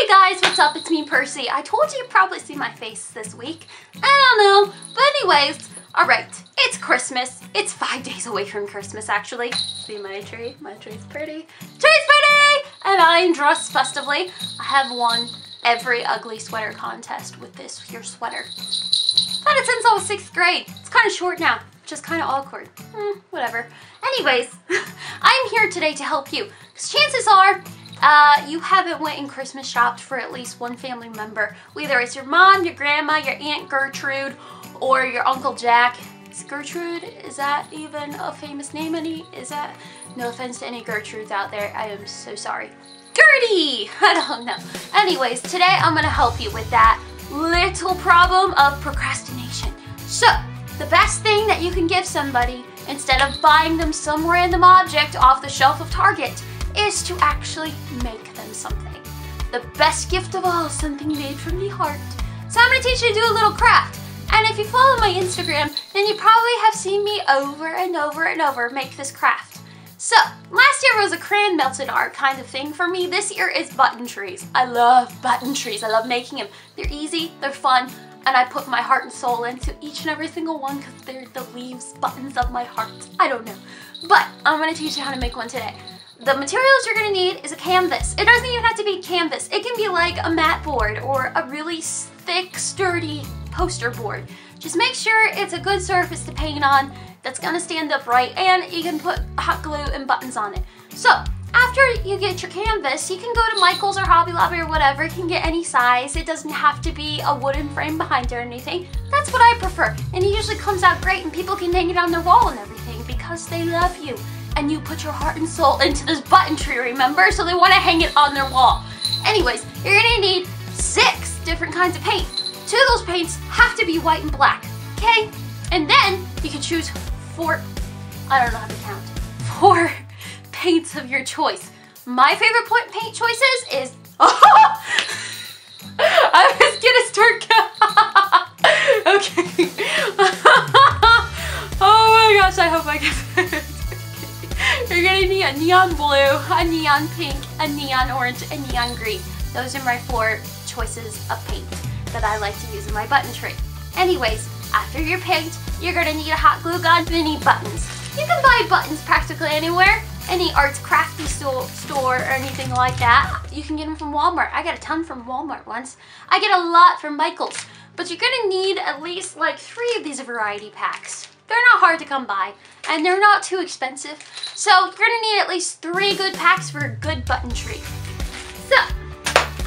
Hey guys, what's up? It's me, Percy. I told you you'd probably see my face this week. I don't know. But anyways, alright, it's Christmas. It's 5 days away from Christmas, actually. See my tree? My tree's pretty. Tree's pretty! And I'm dressed festively. I have won every ugly sweater contest with this here sweater. Had it since I was 6th grade. It's kind of short now, which is kind of awkward. Whatever. Anyways, I'm here today to help you. Because chances are, you haven't went and Christmas shopped for at least one family member. Whether it's your mom, your grandma, your Aunt Gertrude, or your Uncle Jack. Is Gertrude, is that even a famous name? Is that? No offense to any Gertrudes out there. I am so sorry. Gertie! I don't know. Anyways, today I'm going to help you with that little problem of procrastination. So, the best thing that you can give somebody instead of buying them some random object off the shelf of Target is to actually make them something. The best gift of all is something made from the heart. So I'm going to teach you to do a little craft. And if you follow my Instagram, then you probably have seen me over and over and over make this craft. So, last year was a crayon melted art kind of thing for me. This year is button trees. I love button trees. I love making them. They're easy, they're fun, and I put my heart and soul into each and every single one because they're the leaves, buttons of my heart. I don't know. But I'm going to teach you how to make one today. The materials you're going to need is a canvas. It doesn't even have to be canvas. It can be like a mat board or a really thick, sturdy poster board. Just make sure it's a good surface to paint on that's going to stand upright, and you can put hot glue and buttons on it. So, after you get your canvas, you can go to Michael's or Hobby Lobby or whatever. You can get any size. It doesn't have to be a wooden frame behind it or anything. That's what I prefer. And it usually comes out great and people can hang it on their wall and everything because they love you. And you put your heart and soul into this button tree, remember? So they want to hang it on their wall. Anyways, you're going to need 6 different kinds of paint. 2 of those paints have to be white and black, okay? And then you can choose 4, I don't know how to count, 4 paints of your choice. My favorite paint choices is, I was gonna start, okay. Oh my gosh, I hope I get it. You're gonna need a neon blue, a neon pink, a neon orange, and neon green. Those are my 4 choices of paint that I like to use in my button tree. Anyways, after your paint, you're gonna need a hot glue gun and you need buttons. You can buy buttons practically anywhere. Any arts crafty store or anything like that. You can get them from Walmart. I got a ton from Walmart once. I get a lot from Michael's. But you're gonna need at least like 3 of these variety packs. They're not hard to come by, and they're not too expensive. So you're gonna need at least 3 good packs for a good button tree. So,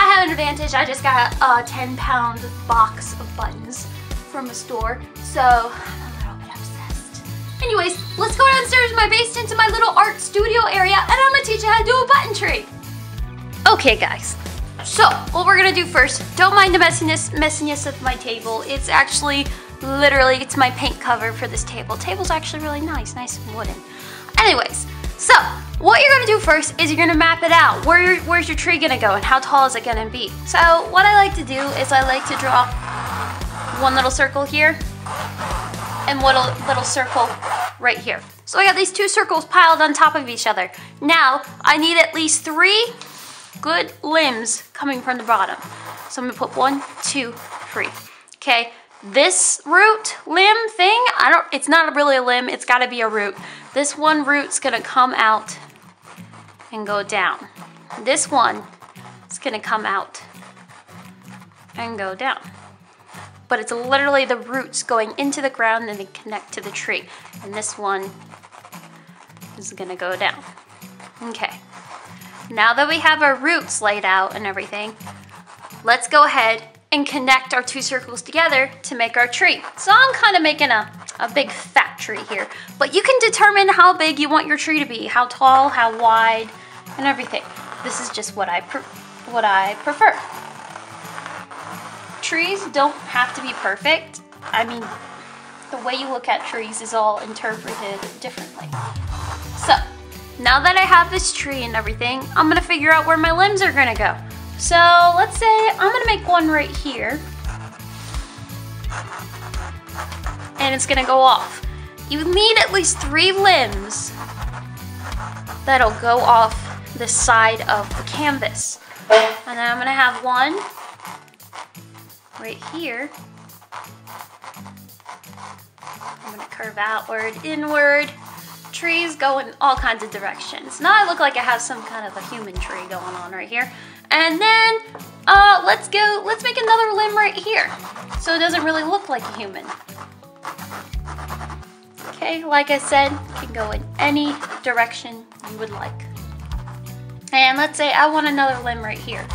I have an advantage. I just got a 10-pound box of buttons from a store, so I'm a little bit obsessed. Anyways, let's go downstairs in my basement to my little art studio area, and I'm gonna teach you how to do a button tree. Okay, guys. So, what we're gonna do first, don't mind the messiness of my table. It's actually, literally, it's my paint cover for this table. The table's actually really nice and wooden. Anyways, so, what you're gonna do first is you're gonna map it out. Where's your tree gonna go and how tall is it gonna be? So, what I like to do is I like to draw one little circle here and one little circle right here. So I got these 2 circles piled on top of each other. Now, I need at least 3 good limbs coming from the bottom. So I'm gonna put 1, 2, 3. Okay, this root limb thing, it's not really a limb, it's gotta be a root. This one root's gonna come out and go down. This one is gonna come out and go down. But it's literally the roots going into the ground and they connect to the tree. And this one is gonna go down. Okay. Now that we have our roots laid out and everything, let's go ahead and connect our 2 circles together to make our tree. So I'm kind of making a big fat tree here. But you can determine how big you want your tree to be, how tall, how wide, and everything. This is just what I prefer. Trees don't have to be perfect. I mean, the way you look at trees is all interpreted differently. So, now that I have this tree and everything, I'm gonna figure out where my limbs are gonna go. So, let's say I'm gonna make one right here. And it's gonna go off. You need at least 3 limbs that'll go off the side of the canvas. And then I'm gonna have one right here. I'm gonna curve outward, inward. Trees go in all kinds of directions. Now I look like I have some kind of a human tree going on right here. And then let's make another limb right here, so it doesn't really look like a human. Okay, like I said, it can go in any direction you would like. And let's say I want another limb right here.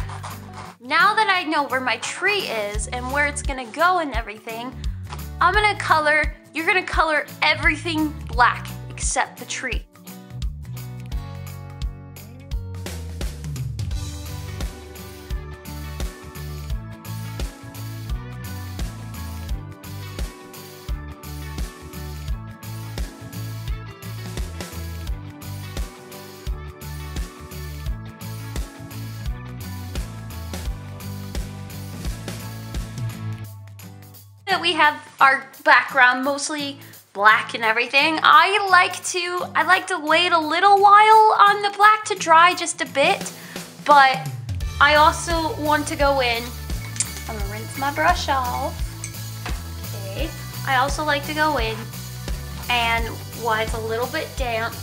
Now that I know where my tree is and where it's gonna go and everything, you're gonna color everything black except the tree. That we have our background mostly black and everything, I like to wait a little while on the black to dry just a bit, but I also want to go in. I'm gonna rinse my brush off. Okay, I also like to go in and while it's a little bit damp,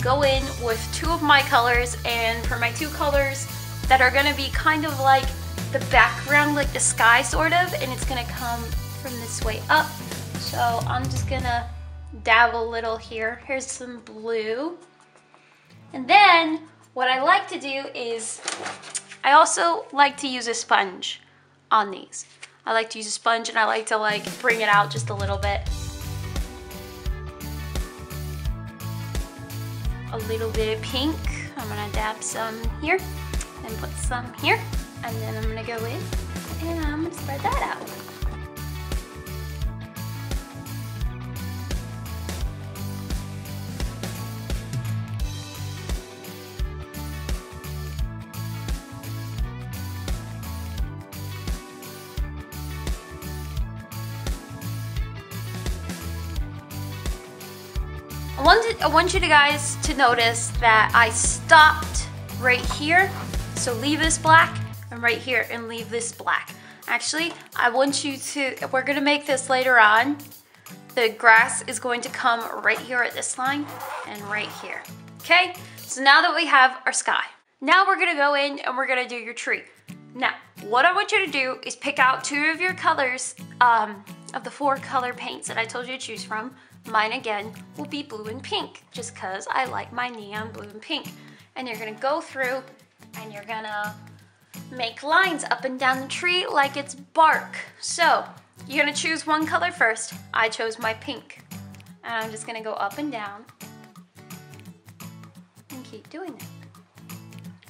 go in with two of my colors, and for my two colors that are gonna be kind of like the background, like the sky sort of, and it's gonna come from this way up. So I'm just gonna dabble a little here. Here's some blue. And then what I like to do is I also like to use a sponge on these. I like to use a sponge and I like to bring it out just a little bit. A little bit of pink. I'm gonna dab some here and put some here. And then I'm gonna go in and I'm gonna spread that out. I want you guys to notice that I stopped right here, so leave this black, and right here, and leave this black. Actually, I want you to, we're gonna make this later on. The grass is going to come right here at this line, and right here. Okay, so now that we have our sky, now we're gonna go in and we're gonna do your tree. Now, what I want you to do is pick out two of your colors of the 4 color paints that I told you to choose from. Mine again will be blue and pink, just cause I like my neon blue and pink. And you're gonna go through and you're gonna make lines up and down the tree like it's bark. So you're gonna choose one color first. I chose my pink. And I'm just gonna go up and down and keep doing it.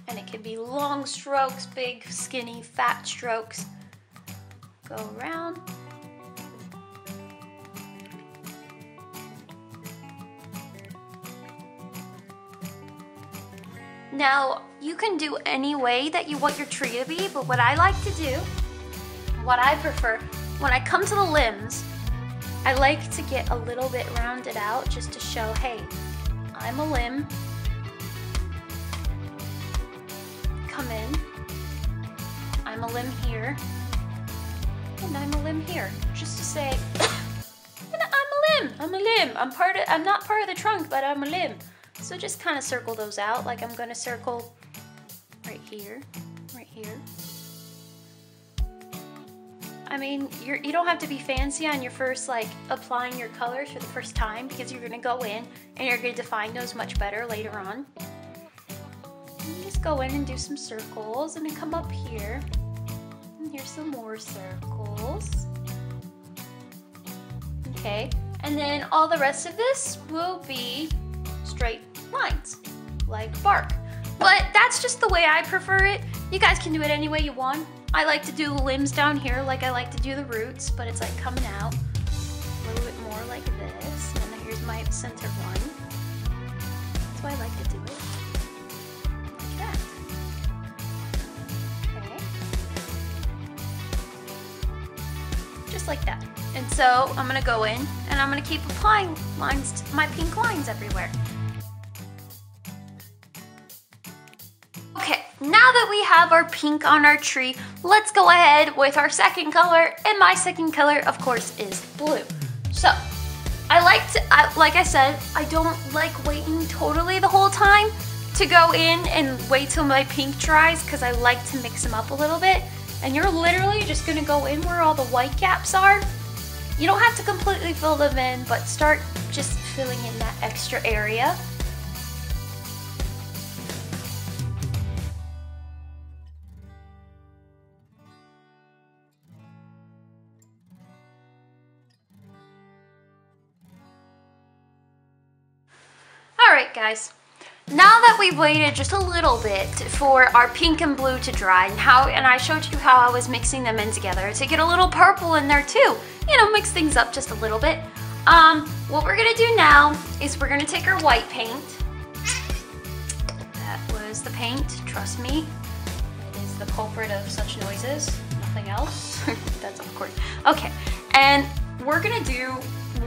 And it can be long strokes, big, skinny, fat strokes. Go around. Now, you can do any way that you want your tree to be, but what I like to do, what I prefer, when I come to the limbs, I like to get a little bit rounded out just to show, hey, I'm a limb. Come in. I'm a limb here. And I'm a limb here. Just to say, I'm a limb. I'm a limb. I'm not part of the trunk, but I'm a limb. So just kind of circle those out, like I'm gonna circle right here, right here. I mean, you don't have to be fancy on your first, applying your colors for the first time, because you're gonna go in and you're gonna define those much better later on. And just go in and do some circles, and then come up here, and here's some more circles. Okay, and then all the rest of this will be straight lines, like bark. But that's just the way I prefer it. You guys can do it any way you want. I like to do the limbs down here like I like to do the roots, but it's like coming out a little bit more like this. And then here's my center one. That's why I like to do it like that. Okay. Just like that. And so I'm gonna go in and I'm gonna keep applying lines, my pink lines everywhere. Okay, now that we have our pink on our tree, let's go ahead with our second color, and my second color, of course, is blue. So, like I said, I don't like waiting totally the whole time to go in and wait till my pink dries because I like to mix them up a little bit. And you're literally just gonna go in where all the white gaps are. You don't have to completely fill them in, but start just filling in that extra area. Alright guys, now that we've waited just a little bit for our pink and blue to dry, and I showed you how I was mixing them in together to get a little purple in there too, you know, mix things up just a little bit. What we're gonna do now is we're gonna take our white paint. That was the paint, trust me. It is the culprit of such noises, nothing else. That's of course. Okay, and we're gonna do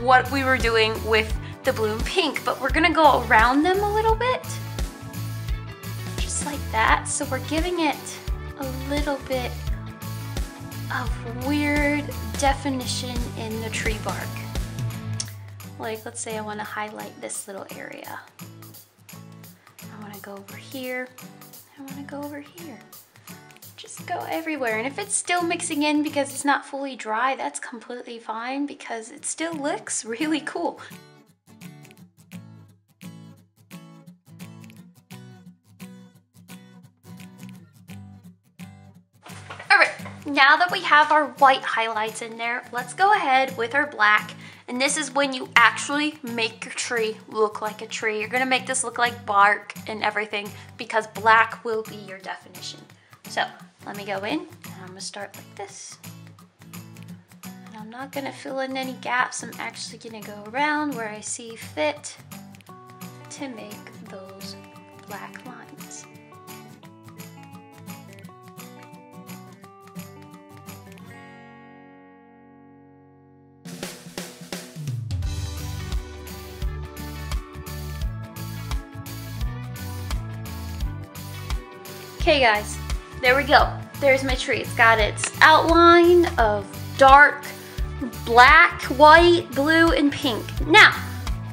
what we were doing with the blue and pink, but we're gonna go around them a little bit, just like that. So we're giving it a little bit of weird definition in the tree bark. Like, let's say I want to highlight this little area. I want to go over here. I want to go over here. Just go everywhere. And if it's still mixing in because it's not fully dry, that's completely fine because it still looks really cool. Now that we have our white highlights in there, let's go ahead with our black. And this is when you actually make your tree look like a tree. You're gonna make this look like bark and everything because black will be your definition. So let me go in and I'm gonna start like this. And I'm not gonna fill in any gaps. I'm actually gonna go around where I see fit to make those black lines. Okay guys, there we go. There's my tree. It's got its outline of dark black, white, blue, and pink. Now,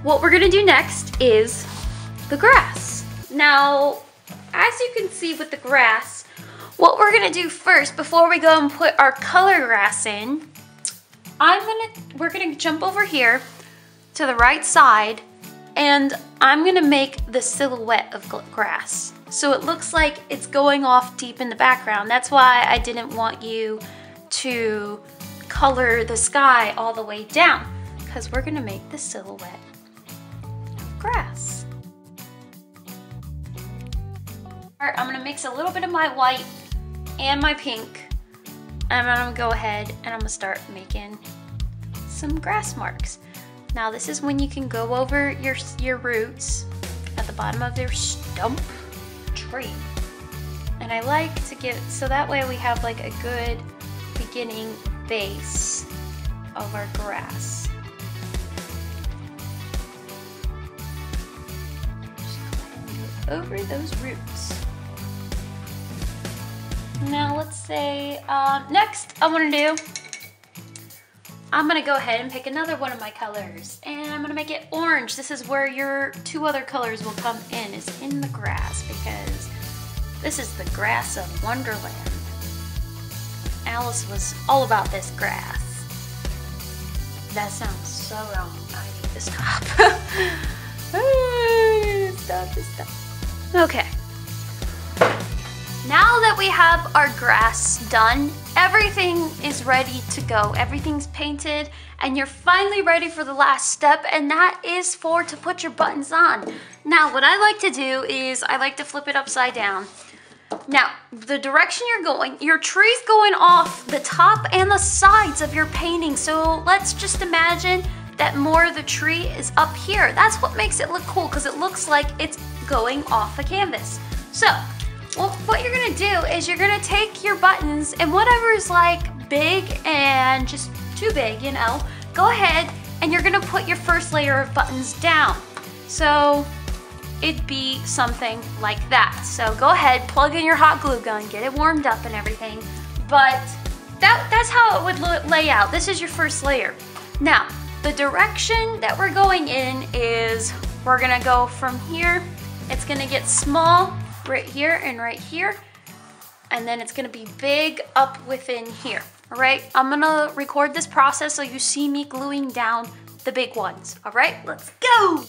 what we're gonna do next is the grass. Now, as you can see with the grass, what we're gonna do first before we go and put our color grass in, we're gonna jump over here to the right side and I'm gonna make the silhouette of grass. So it looks like it's going off deep in the background. That's why I didn't want you to color the sky all the way down, because we're gonna make the silhouette of grass. All right, I'm gonna mix a little bit of my white and my pink, and I'm gonna go ahead and I'm gonna start making some grass marks. Now this is when you can go over your roots at the bottom of your stump tree. And I like to get, so that way we have like a good beginning base of our grass. Just go ahead and go over those roots. Now let's say, next I'm gonna go ahead and pick another one of my colors and I'm gonna make it orange. This is where your two other colors will come in, is in the grass, because this is the grass of Wonderland. Alice was all about this grass. That sounds so wrong. I need to stop. Stop. Okay. Now that we have our grass done, everything is ready to go. Everything's painted and you're finally ready for the last step, and that is to put your buttons on. Now what I like to do is I like to flip it upside down. Now the direction you're going, your tree's going off the top and the sides of your painting, so let's just imagine that more of the tree is up here. That's what makes it look cool, because it looks like it's going off the canvas. So well, what you're gonna do is you're gonna take your buttons and whatever is like big and just too big, you know, go ahead and you're gonna put your first layer of buttons down. So it'd be something like that. So go ahead, plug in your hot glue gun, get it warmed up and everything. But that's how it would lay out. This is your first layer. Now, the direction that we're going in is we're gonna go from here. It's gonna get small right here and right here. And then it's gonna be big up within here, all right? I'm gonna record this process so you see me gluing down the big ones, all right? Let's go!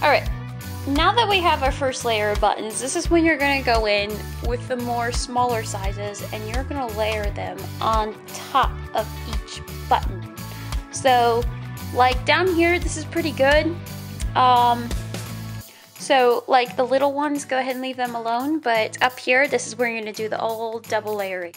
All right, now that we have our first layer of buttons, this is when you're gonna go in with the more smaller sizes and you're gonna layer them on top of each button. So like down here, this is pretty good. So like the little ones, go ahead and leave them alone, but up here, this is where you're gonna do the old double layering.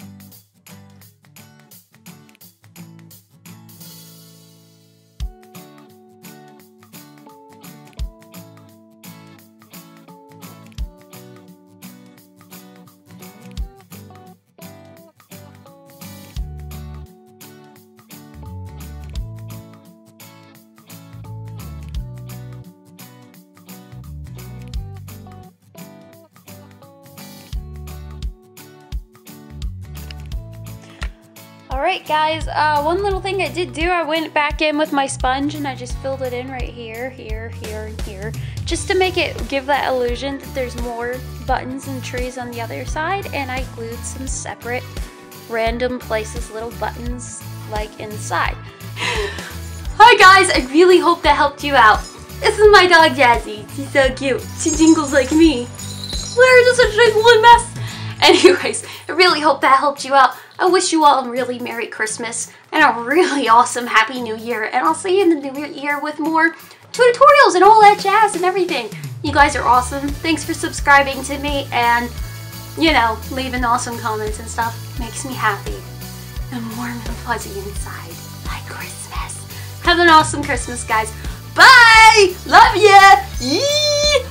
Alright guys, one little thing I did do, I went back in with my sponge and I just filled it in right here, here, here, and here, just to make it give that illusion that there's more buttons and trees on the other side, and I glued some separate random places, little buttons like inside. Hi guys, I really hope that helped you out. This is my dog Jazzy. She's so cute. She jingles like me. We're just a jingling mess. Anyways, I really hope that helped you out. I wish you all a really Merry Christmas and a really awesome Happy New Year. And I'll see you in the new year with more tutorials and all that jazz and everything. You guys are awesome. Thanks for subscribing to me and, you know, leaving awesome comments and stuff. Makes me happy and warm and fuzzy inside like Christmas. Have an awesome Christmas, guys. Bye! Love ya! Yee!